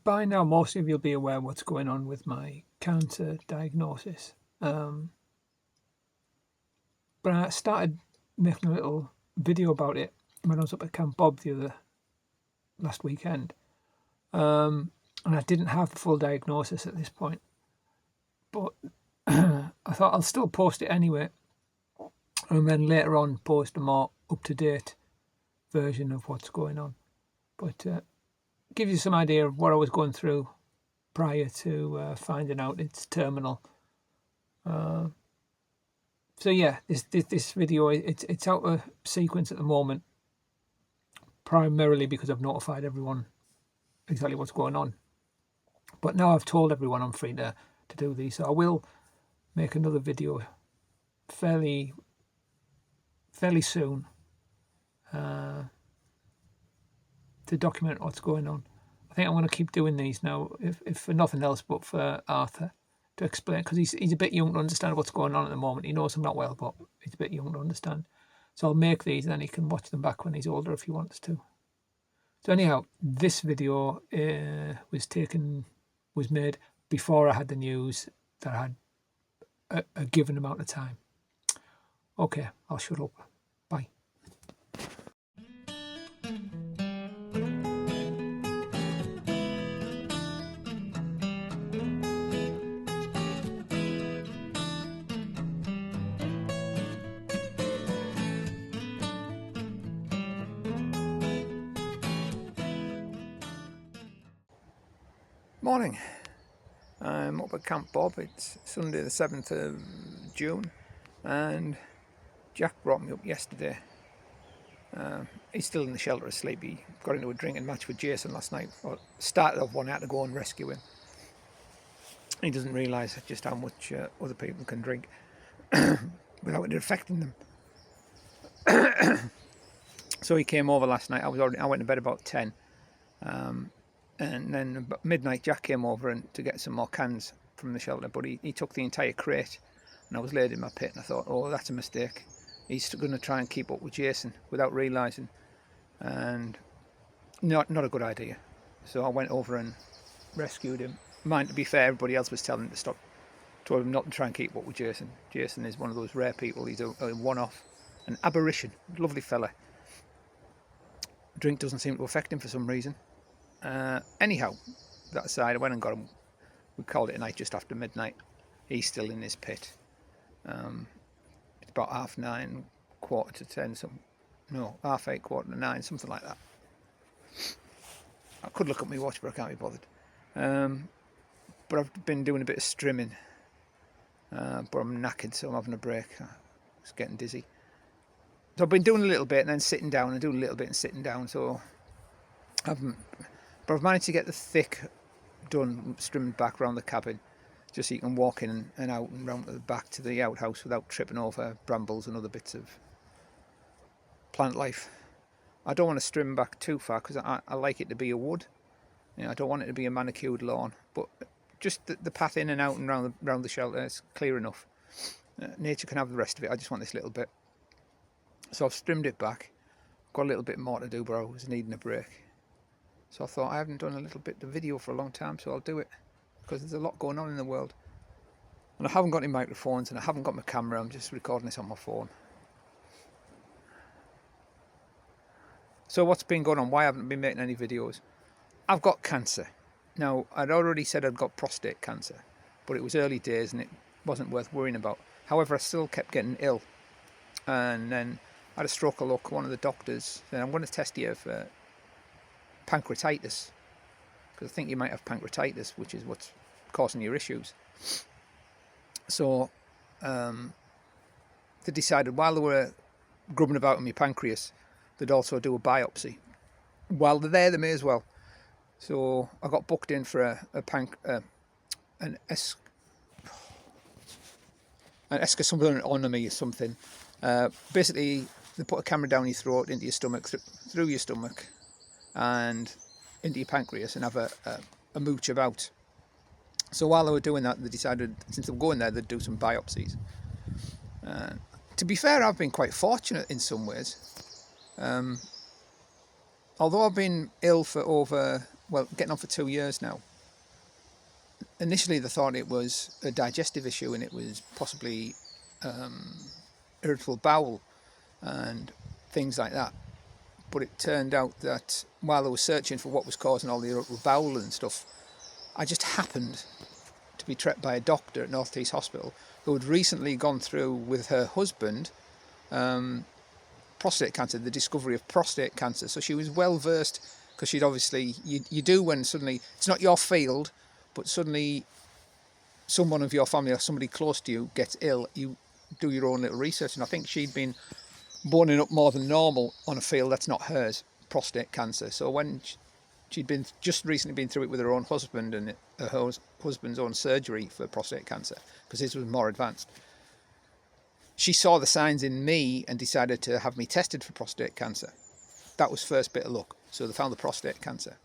by now, most of you'll be aware what's going on with my cancer diagnosis. But I started making a little video about it when I was up at Camp BoB last weekend. And I didn't have the full diagnosis at this point. But I thought I'll still post it anyway. And then later on post a more up-to-date version of what's going on. But give you some idea of what I was going through prior to finding out it's terminal. So yeah, this video, it's out of sequence at the moment, primarily because I've notified everyone exactly what's going on. But now I've told everyone I'm free to do these, so I will make another video fairly soon to document what's going on. I think I'm going to keep doing these now, if for nothing else but for Arthur to explain, because he's a bit young to understand what's going on at the moment. He knows I'm not well, but he's a bit young to understand. So I'll make these, and then he can watch them back when he's older if he wants to. So anyhow, this video was made before I had the news that I had a given amount of time. Okay, I'll shut up. Bye. Morning. I'm up at Camp BoB. It's Sunday the 7th of June, and Jack brought me up yesterday. He's still in the shelter asleep. He got into a drinking match with Jason last night. Or started off one, I had to go and rescue him. He doesn't realise just how much other people can drink without it affecting them. So he came over last night. I went to bed about 10. And then about midnight, Jack came over to get some more cans from the shelter, but he took the entire crate, and I was laid in my pit, and I thought, oh, that's a mistake. He's going to try and keep up with Jason without realising, and not a good idea. So I went over and rescued him. Mind, to be fair, everybody else was telling him to stop, told him not to try and keep up with Jason. Jason is one of those rare people. He's a one-off, an aberration, lovely fella. Drink doesn't seem to affect him for some reason. Anyhow, that aside, I went and got him. We called it a night just after midnight. He's still in his pit. It's about 9:30, 9:15, no, 8:30, 9:15, something like that. I could look at my watch, but I can't be bothered. But I've been doing a bit of strimming, but I'm knackered, so I'm having a break. It's getting dizzy. So I've been doing a little bit and then sitting down, and doing a little bit and sitting down. So But I've managed to get the thick done, strimming back around the cabin, just so you can walk in and out and round to the back to the outhouse without tripping over brambles and other bits of plant life. I don't want to trim back too far because I like it to be a wood. You know, I don't want it to be a manicured lawn, but just the path in and out and round the shelter is clear enough. Nature can have the rest of it. I just want this little bit. So I've trimmed it back. Got a little bit more to do, but I was needing a break. So I thought, I haven't done a little bit of video for a long time, so I'll do it, because there's a lot going on in the world. And I haven't got any microphones, and I haven't got my camera. I'm just recording this on my phone. So what's been going on? Why haven't I been making any videos? I've got cancer. Now, I'd already said I'd got prostate cancer, but it was early days and it wasn't worth worrying about. However, I still kept getting ill. And then I had a stroke of luck. One of the doctors said, I'm going to test you for pancreatitis, because I think you might have pancreatitis, which is what's causing your issues. So they decided while they were grubbing about in my pancreas, they'd also do a biopsy. While they're there, they may as well. So I got booked in for an escasomatomy or something. Basically, they put a camera down your throat, into your stomach, through your stomach, and into your pancreas, and have a mooch about. So while they were doing that, they decided, since they were going there, they'd do some biopsies. To be fair, I've been quite fortunate in some ways. Although I've been ill for over well, getting on for 2 years now. Initially, they thought it was a digestive issue and it was possibly irritable bowel and things like that. But it turned out that while I was searching for what was causing all the irritable bowel and stuff, I just happened to be treated by a doctor at North East Hospital who had recently gone through with her husband prostate cancer, the discovery of prostate cancer. So she was well versed, because she'd obviously, you do when suddenly, it's not your field, but suddenly someone of your family or somebody close to you gets ill, you do your own little research. And I think she'd been boning up more than normal on a field that's not hers, prostate cancer. So when she'd been just recently been through it with her own husband and her husband's own surgery for prostate cancer, because his was more advanced, she saw the signs in me and decided to have me tested for prostate cancer. That was first bit of luck. So they found the prostate cancer.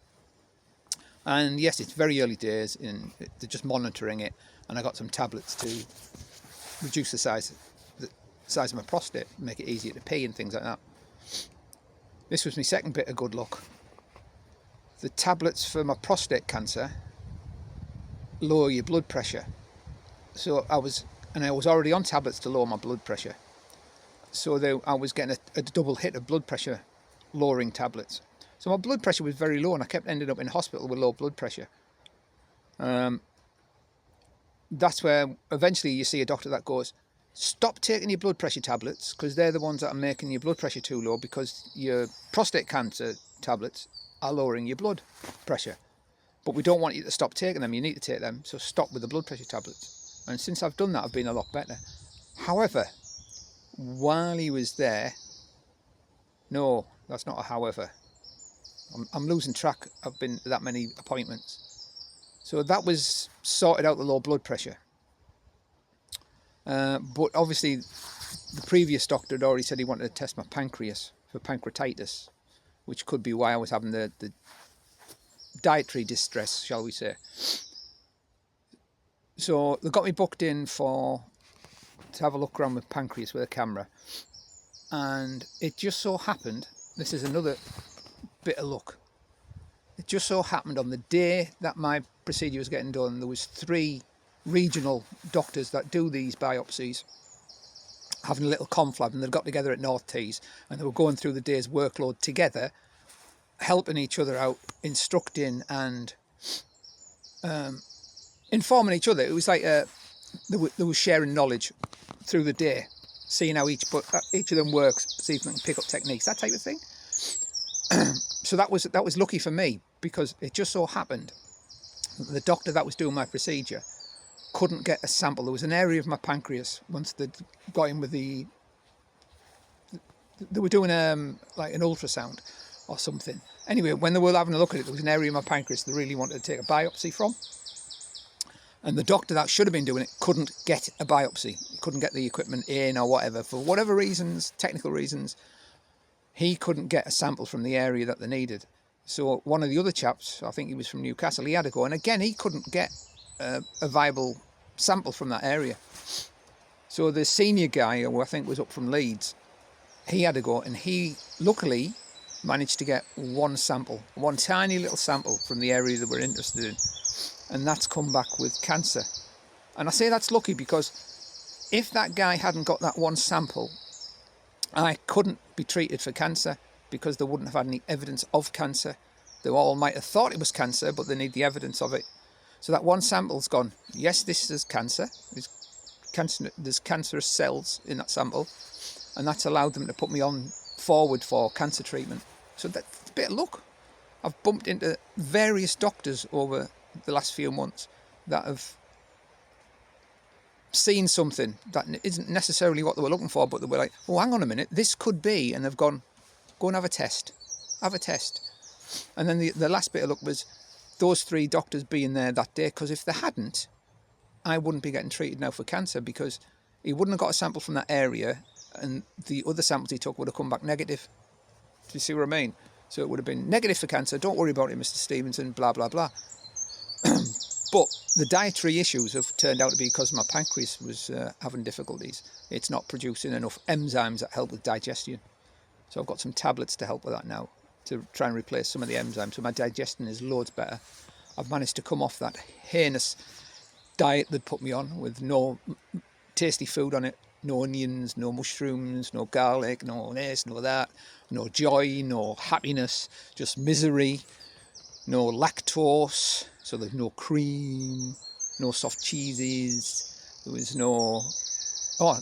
And yes, it's very early days and they're just monitoring it. And I got some tablets to reduce the size of my prostate, make it easier to pee and things like that. This was my second bit of good luck. The tablets for my prostate cancer lower your blood pressure. So I was already on tablets to lower my blood pressure. So I was getting a double hit of blood pressure lowering tablets. So my blood pressure was very low and I kept ending up in hospital with low blood pressure. That's where eventually you see a doctor that goes, stop taking your blood pressure tablets, because they're the ones that are making your blood pressure too low, because your prostate cancer tablets are lowering your blood pressure. But we don't want you to stop taking them, you need to take them, so stop with the blood pressure tablets. And since I've done that, I've been a lot better. However, while he was there, no, that's not a however. I'm losing track. I've been to that many appointments. So that was sorted out the low blood pressure. But obviously, the previous doctor had already said he wanted to test my pancreas for pancreatitis, which could be why I was having the dietary distress, shall we say. So they got me booked in to have a look around with pancreas with a camera. And it just so happened, this is another bit of luck. It just so happened on the day that my procedure was getting done, there was 3 regional doctors that do these biopsies having a little conflab, and they got together at North Tees and they were going through the day's workload together, helping each other out, instructing and informing each other. It was like they were sharing knowledge through the day, seeing how each of them works, see if they can pick up techniques, that type of thing. So that was lucky for me, because it just so happened that the doctor that was doing my procedure couldn't get a sample. There was an area of my pancreas, once they'd got in with they were doing like an ultrasound or something. Anyway, when they were having a look at it, there was an area of my pancreas they really wanted to take a biopsy from. And the doctor that should have been doing it couldn't get a biopsy. He couldn't get the equipment in or whatever. For whatever reasons, technical reasons, he couldn't get a sample from the area that they needed. So one of the other chaps, I think he was from Newcastle, he had to go. And again, he couldn't get a viable sample from that area. So the senior guy, who I think was up from Leeds, he had to go. And he luckily managed to get one sample, one tiny little sample from the area that we're interested in. And that's come back with cancer. And I say that's lucky, because if that guy hadn't got that one sample, I couldn't be treated for cancer, because they wouldn't have had any evidence of cancer. They all might have thought it was cancer, but they need the evidence of it. So that one sample's gone, yes, this is cancer. There's cancerous cells in that sample, and that's allowed them to put me on forward for cancer treatment. So that's a bit of luck. I've bumped into various doctors over the last few months that have seen something that isn't necessarily what they were looking for, but they were like, oh, hang on a minute, this could be, and they've gone, go and have a test. And then the last bit of luck was those 3 doctors being there that day, because if they hadn't, I wouldn't be getting treated now for cancer, because he wouldn't have got a sample from that area, and the other samples he took would have come back negative. Do you see what I mean? So it would have been negative for cancer, don't worry about it, Mr. Stevenson, blah, blah, blah. But the dietary issues have turned out to be because my pancreas was having difficulties. It's not producing enough enzymes that help with digestion. So I've got some tablets to help with that now. to try and replace some of the enzymes, so my digestion is loads better. I've managed to come off that heinous diet that put me on, with no tasty food on it, no onions, no mushrooms, no garlic, no this, no that, no joy, no happiness, just misery, no lactose, so there's no cream, no soft cheeses, there was no... Oh,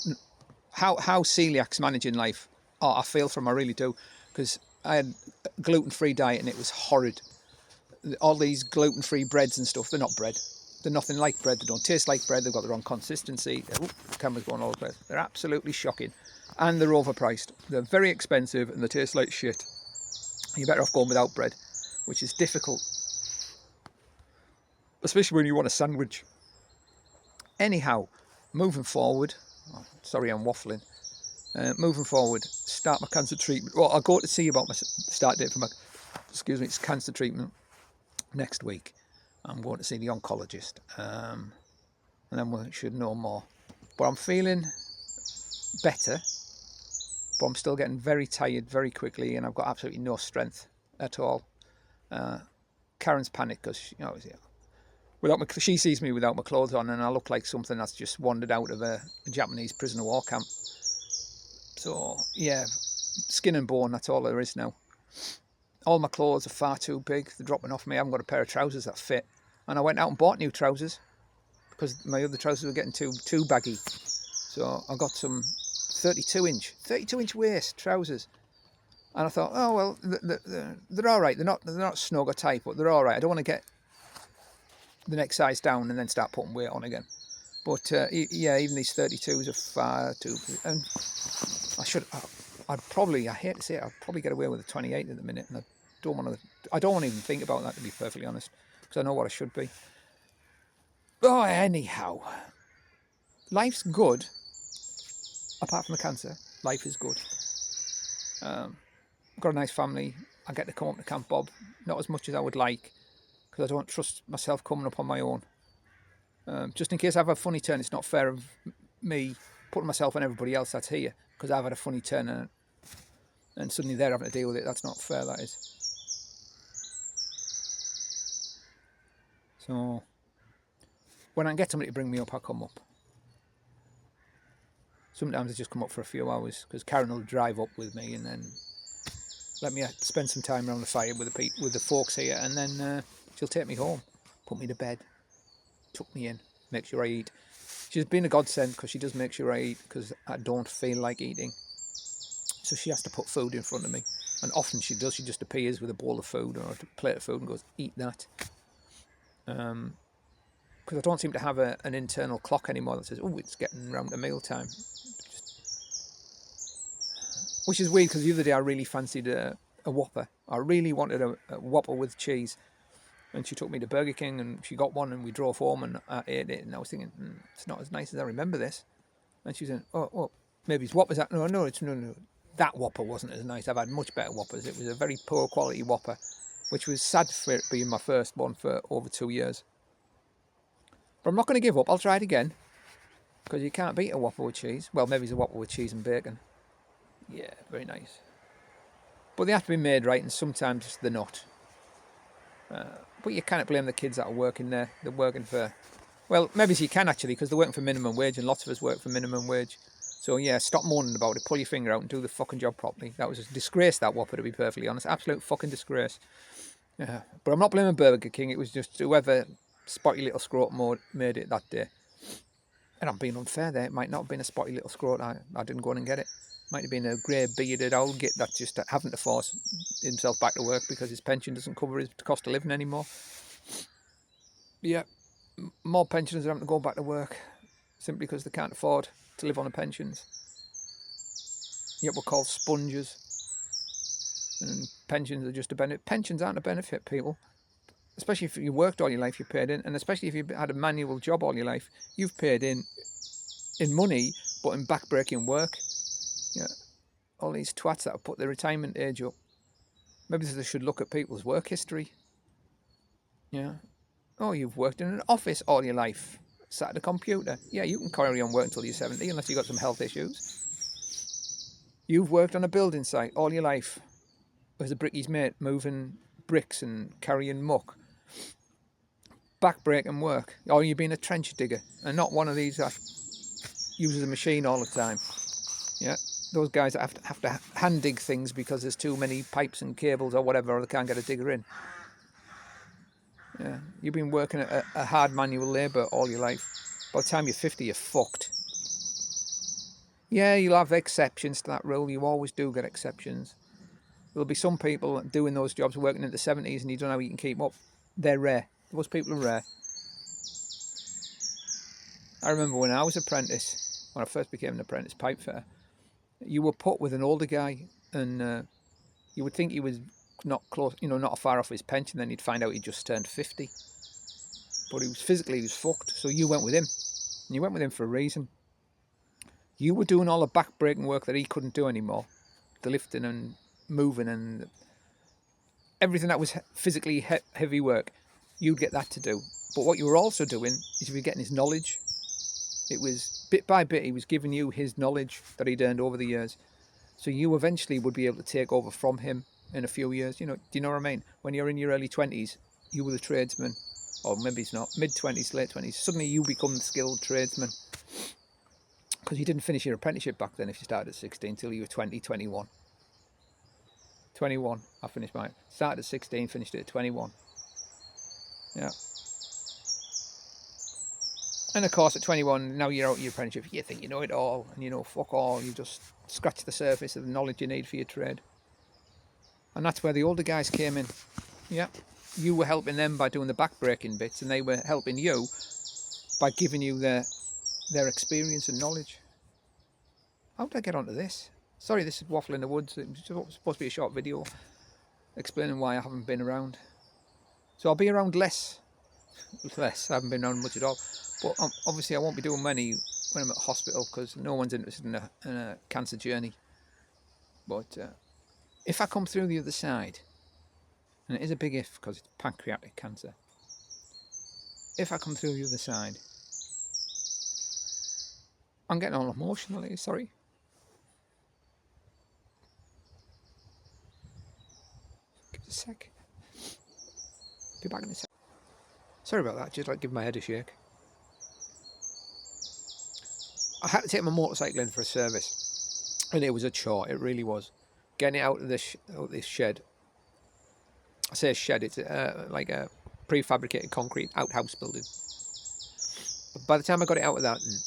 how celiac's managing life. Oh, I feel for them, I really do, because I had a gluten-free diet and it was horrid. All these gluten-free breads and stuff, they're not bread. They're nothing like bread. They don't taste like bread. They've got the wrong consistency. The camera's going all over the place. They're absolutely shocking. And they're overpriced. They're very expensive and they taste like shit. You're better off going without bread, which is difficult, especially when you want a sandwich. Anyhow, moving forward... Oh, sorry, I'm waffling. Moving forward, start my cancer treatment. Well, I'll go to see about my start date for my... Excuse me, it's cancer treatment next week. I'm going to see the oncologist, and then we should know more. But I'm feeling better, but I'm still getting very tired very quickly, and I've got absolutely no strength at all. Karen's panicked because, you know, she sees me without my clothes on, and I look like something that's just wandered out of a Japanese prisoner of war camp. So yeah, skin and bone, that's all there is now. All my clothes are far too big. They're dropping off me. I haven't got a pair of trousers that fit. And I went out and bought new trousers because my other trousers were getting too baggy. So I got some 32-inch waist trousers. And I thought, oh, well, they're all right. They're not snug or tight, but they're all right. I don't want to get the next size down and then start putting weight on again. But yeah, even these 32s are far too... And I hate to say it, I'd probably get away with a 28 at the minute. And I don't want to even think about that, to be perfectly honest, because I know what I should be. Oh, anyhow, life's good. Apart from the cancer, life is good. Got a nice family. I get to come up to Camp Bob, not as much as I would like, because I don't trust myself coming up on my own. Just in case I have a funny turn, it's not fair of me putting myself on everybody else that's here, because I've had a funny turn and suddenly they're having to deal with it. That's not fair, that is. So when I get somebody to bring me up, I'll come up. Sometimes I just come up for a few hours, because Karen will drive up with me and then let me spend some time around the fire with the folks here, and then she'll take me home, put me to bed, tuck me in, make sure I eat. She's been a godsend, because she does make sure I eat, because I don't feel like eating. So she has to put food in front of me. And often she does. She just appears with a bowl of food or a plate of food and goes, eat that. Because I don't seem to have an internal clock anymore that says, oh, it's getting around to meal time. Which is weird, because the other day I really fancied a Whopper. I really wanted a Whopper with cheese. And she took me to Burger King and she got one and we drove home and I ate it. And I was thinking, it's not as nice as I remember this. And she said, oh, maybe it's Whoppers. No. That Whopper wasn't as nice. I've had much better Whoppers. It was a very poor quality Whopper, which was sad for it being my first one for over 2 years. But I'm not going to give up. I'll try it again, because you can't beat a Whopper with cheese. Well, maybe it's a Whopper with cheese and bacon. Yeah, very nice. But they have to be made right, and sometimes they're not. But you can't blame the kids that are working there. They're working for... Well, maybe you can actually, because they're working for minimum wage, and lots of us work for minimum wage. So yeah, stop moaning about it. Pull your finger out and do the fucking job properly. That was a disgrace, that Whopper, to be perfectly honest. Absolute fucking disgrace. Yeah. But I'm not blaming Burger King. It was just whoever spotty little scrotum made it that day. And I'm being unfair there. It might not have been a spotty little scrot. I didn't go in and get it. Might have been a grey bearded old git that's just having to force himself back to work because his pension doesn't cover his cost of living anymore. Yeah, more pensioners are having to go back to work simply because they can't afford to live on the pensions. Yet we're called sponges. And pensions are just a benefit. Pensions aren't a benefit, people. Especially if you worked all your life, you paid in. And especially if you had a manual job all your life, you've paid in money, but in back-breaking work. Yeah, all these twats that have put their retirement age up. Maybe they should look at people's work history. Yeah. Oh, you've worked in an office all your life. Sat at a computer. Yeah, you can carry on working until you're 70 unless you've got some health issues. You've worked on a building site all your life. as a bricky's mate, moving bricks and carrying muck. Back-breaking work. Or you've been a trench digger and not one of these that uses a machine all the time. Yeah, those guys that have to hand dig things because there's too many pipes and cables or whatever, or they can't get a digger in. Yeah, you've been working at a hard manual labour all your life. By the time you're 50, you're fucked. Yeah, you'll have exceptions to that rule. You always do get exceptions. There'll be some people doing those jobs working in the 70s and you don't know how you can keep up. They're rare. Those people are rare. I remember when I was apprentice, when I first became an apprentice pipe fitter, you were put with an older guy and you would think he was not close, not far off his pension, then you'd find out he just turned 50. But he was fucked, so you went with him. And you went with him for a reason. You were doing all the back-breaking work that he couldn't do anymore. The lifting and moving and everything that was physically heavy work, you'd get that to do. But what you were also doing is you were getting his knowledge. It was bit by bit, he was giving you his knowledge that he'd earned over the years. So you eventually would be able to take over from him in a few years. Do you know what I mean? When you're in your early 20s, you were the tradesman, or maybe it's not, mid-20s, late 20s. Suddenly you become the skilled tradesman. Because you didn't finish your apprenticeship back then if you started at 16 until you were 20, 21. 21, I finished mine. Started at 16, finished it at 21. Yeah. And of course, at 21, now you're out of your apprenticeship, you think you know it all, and you know fuck all. You just scratch the surface of the knowledge you need for your trade. And that's where the older guys came in. Yeah. You were helping them by doing the back-breaking bits, and they were helping you by giving you their experience and knowledge. How did I get onto this? Sorry, this is Waffle in the Woods. It was supposed to be a short video explaining why I haven't been around. So I'll be around less. I haven't been around much at all. But obviously I won't be doing many when I'm at hospital because no one's interested in a cancer journey. But if I come through the other side, and it is a big if because it's pancreatic cancer. If I come through the other side, I'm getting all emotional here, sorry. Give it a sec. Be back in a sec. Sorry about that, just like give my head a shake. I had to take my motorcycle in for a service, and it was a chore. It really was. Getting it out of this shed. I say a shed. It's like a prefabricated concrete outhouse building. But by the time I got it out of that and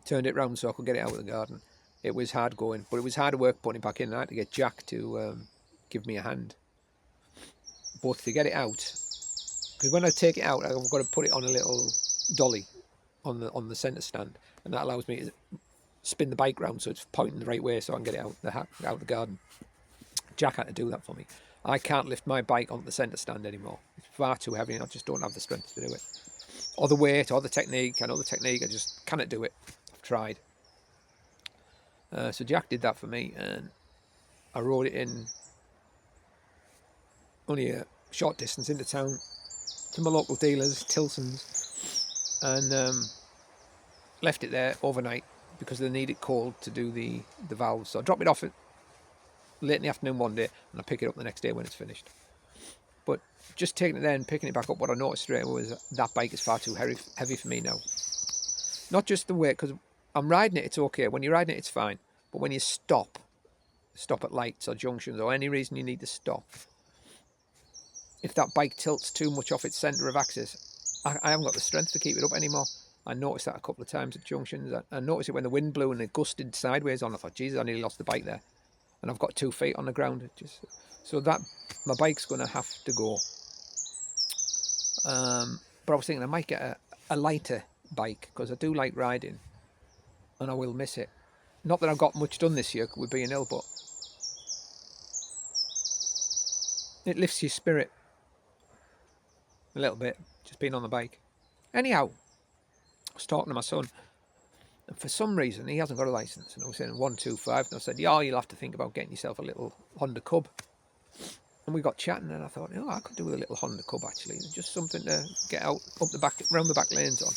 turned it round so I could get it out of the garden, it was hard going. But it was hard work putting it back in. And I had to get Jack to give me a hand, both to get it out. Because when I take it out, I've got to put it on a little dolly on the centre stand, and that allows me to spin the bike round so it's pointing the right way so I can get it out of the garden. Jack had to do that for me. I can't lift my bike onto the centre stand anymore. It's far too heavy and I just don't have the strength to do it. Or the weight, or the technique. I know the technique, I just cannot do it. I've tried. So Jack did that for me, and I rode it in only a short distance into town to my local dealers, Tilson's, and left it there overnight because they need it cold to do the valves. So I dropped it off late in the afternoon one day, and I pick it up the next day when it's finished. But just taking it there and picking it back up, what I noticed straight away was that bike is far too heavy for me now. Not just the weight, because I'm riding it, it's okay. When you're riding it, it's fine. But when you stop at lights or junctions or any reason you need to stop, if that bike tilts too much off its centre of axis, I haven't got the strength to keep it up anymore. I noticed that a couple of times at junctions. I noticed it when the wind blew and it gusted sideways on. I thought, Jesus, I nearly lost the bike there. And I've got 2 feet on the ground. So that my bike's going to have to go. But I was thinking I might get a lighter bike because I do like riding and I will miss it. Not that I've got much done this year with being ill, but it lifts your spirit a little bit, just being on the bike. Anyhow, I was talking to my son, and for some reason he hasn't got a licence, and I was saying 125, and I said, yeah, you'll have to think about getting yourself a little Honda Cub. And we got chatting, and I thought, I could do with a little Honda Cub actually, just something to get out up the back, round the back lanes on.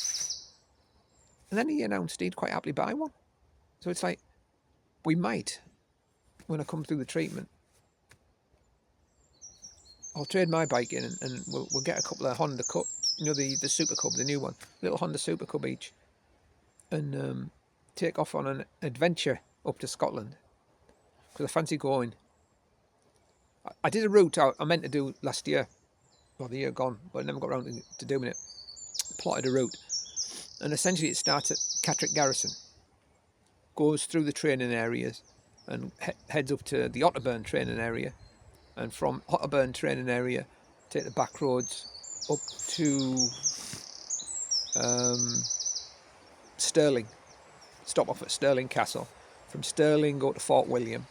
And then he announced he'd quite happily buy one. So it's like, we might, when I come through the treatment, I'll trade my bike in and we'll get a couple of Honda Cups, you know, the Super Cub, the new one, little Honda Super Cub each, and take off on an adventure up to Scotland, because I fancy going. I did a route I meant to do last year, or the year gone, but I never got around to doing it. Plotted a route, and essentially it starts at Catterick Garrison, goes through the training areas, and heads up to the Otterburn training area, and from Otterburn training area, take the back roads up to Stirling, stop off at Stirling Castle. From Stirling, go to Fort William.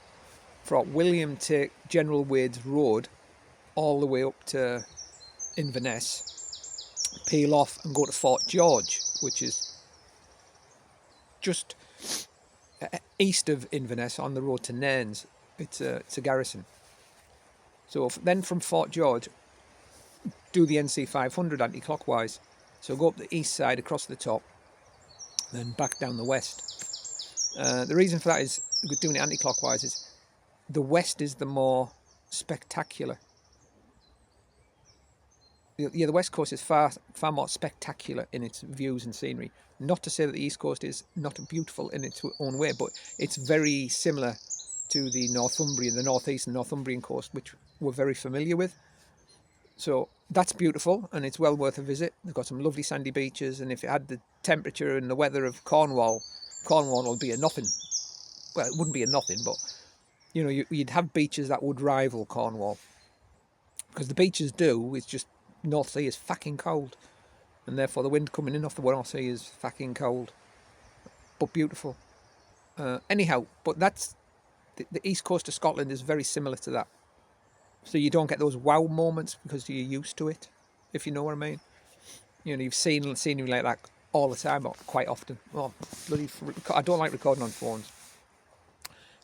Fort William, take General Wade's Road all the way up to Inverness, peel off and go to Fort George, which is just east of Inverness on the road to Nairns. It's a garrison. So then from Fort George, do the NC 500 anti-clockwise. So go up the east side across the top, then back down the west. The reason for that is, doing it anti-clockwise, is the west is the more spectacular. Yeah, the west coast is far more spectacular in its views and scenery. Not to say that the east coast is not beautiful in its own way, but it's very similar to the Northumbrian, the northeast and Northumbrian coast, which we're very familiar with. So that's beautiful, and it's well worth a visit. They've got some lovely sandy beaches, and if it had the temperature and the weather of Cornwall will be a nothing. Well, it wouldn't be a nothing, but you know, you'd have beaches that would rival Cornwall, because the beaches do. It's just North Sea is fucking cold, and therefore the wind coming in off the North Sea is fucking cold, but beautiful. Anyhow, but that's the east coast of Scotland is very similar to that. So you don't get those wow moments because you're used to it, if you know what I mean. You know, you've seen scenery like that all the time, or quite often. Oh, bloody! I don't like recording on phones.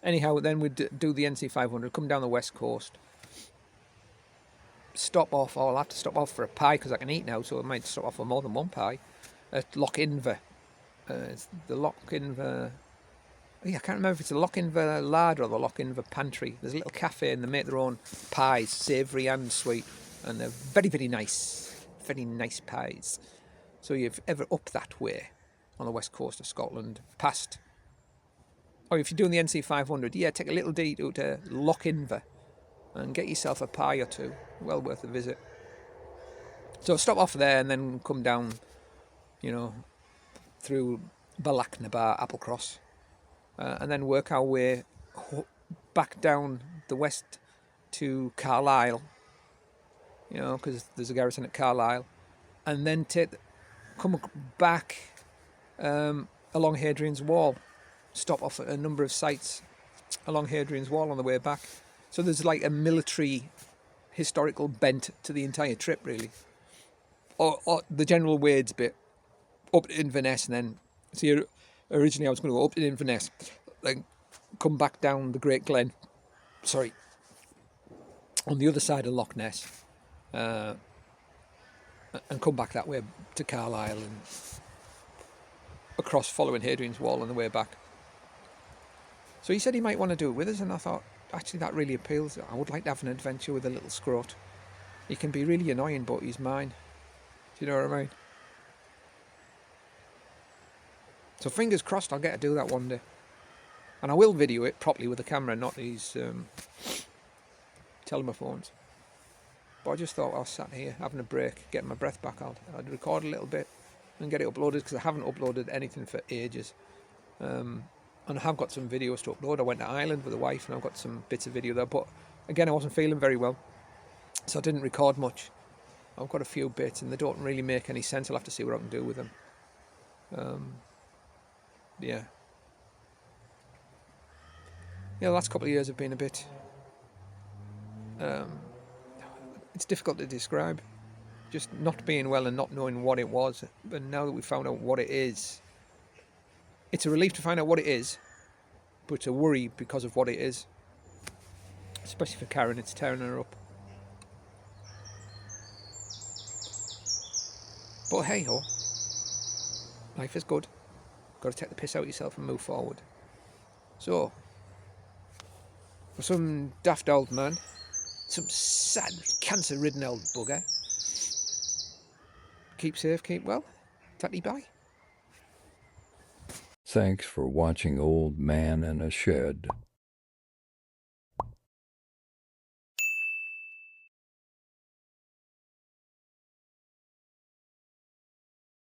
Anyhow, then we'd do the NC 500, come down the west coast, stop off. I'll have to stop off for a pie because I can eat now, so I might stop off for more than one pie at Loch Inver. It's the Loch Inver. Yeah, I can't remember if it's the Loch Inver larder or the Loch Inver pantry. There's a little cafe and they make their own pies, savoury and sweet, and they're very, very nice pies. So if you're ever up that way on the west coast of Scotland, past, or if you're doing the NC 500, yeah, take a little detour to Loch Inver and get yourself a pie or two. Well worth a visit. So stop off there and then come down, you know, through Balachnabar, Applecross. And then work our way back down the west to Carlisle, you know, because there's a garrison at Carlisle, and then come back along Hadrian's Wall, stop off at a number of sites along Hadrian's Wall on the way back. So there's like a military historical bent to the entire trip, really. Or the General Wade's bit, up to Inverness, and then see. Originally, I was going to go up to Inverness, then come back down the Great Glen, on the other side of Loch Ness, and come back that way to Carlisle and across following Hadrian's Wall on the way back. So he said he might want to do it with us, and I thought, actually, that really appeals. I would like to have an adventure with a little scrot. He can be really annoying, but he's mine. Do you know what I mean? So fingers crossed I'll get to do that one day. And I will video it properly with the camera, not these telephones. But I just thought, I was sat here having a break, getting my breath back out, I'd record a little bit and get it uploaded, because I haven't uploaded anything for ages. And I have got some videos to upload. I went to Ireland with the wife and I've got some bits of video there. But again, I wasn't feeling very well, so I didn't record much. I've got a few bits and they don't really make any sense. I'll have to see what I can do with them. Yeah, the last couple of years have been a bit, it's difficult to describe, just not being well and not knowing what it was. But now that we've found out what it is, it's a relief to find out what it is, but it's a worry because of what it is, especially for Karen. It's tearing her up. But hey ho, life is good. Got to take the piss out of yourself and move forward. So, for some daft old man Some sad, cancer-ridden old bugger. Keep safe, keep well. Tatty bye. Thanks for watching Old Man in a Shed.